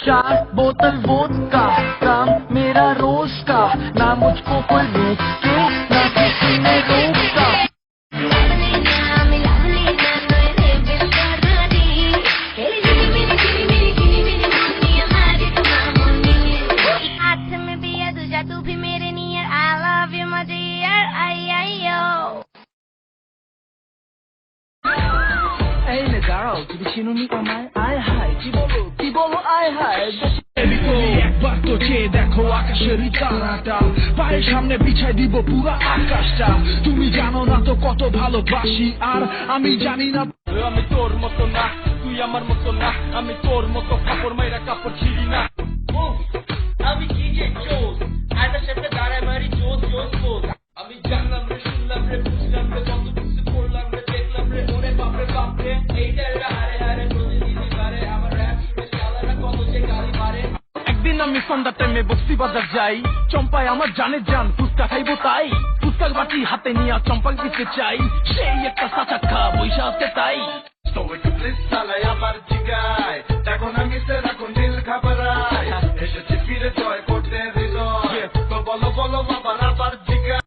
4 बोतल वोदका, काम मेरा रोज का, ना मुझको कोई रोक के ना किसी ने रोका। तू भी मेरे near I love you my dear आई এই নে দাঁড়াও, তুমি চিনুনি আমায়? আয় হায় কি বলো আয় হায়। তুমি একবার তো চেয়ে দেখো আকাশের তারাটা, পায়ের সামনে বিছাই দিব পুরো আকাশটা। তুমি জানো না তো কত ভালোবাসি, আর আমি জানি না আমি তোর মতো না, তুই আমার মতো না, আমি তোর মতো কাপড় মাইরা কাপড় ছিড়ি না। আমি কি যে চোর, আয়নার সামনে দাঁড়ায় মারি জোস জোস পোজ। আমি জানলাম রে, শুনলাম রে, বুঝলাম রে, কত কিছু করলাম রে, দেখলাম রে, ওরে বাপরে বাপরে। এইটা হারে হারে প্রতিদিনই বারে, আমার র‍্যাপ শুনে শালারা কত যে গালি মারে। একদিন আমি সন্ধ্যার টাইমে বস্তি বাজার যাই, চম্পায় আমার জানে জান ফুচকা খাইবো তাই। ফুচকার বাটি হাতে নিয়ে চম্পাক দিতে চাই, সেই একটা সাচাক্কা বৈশা আছে তাই।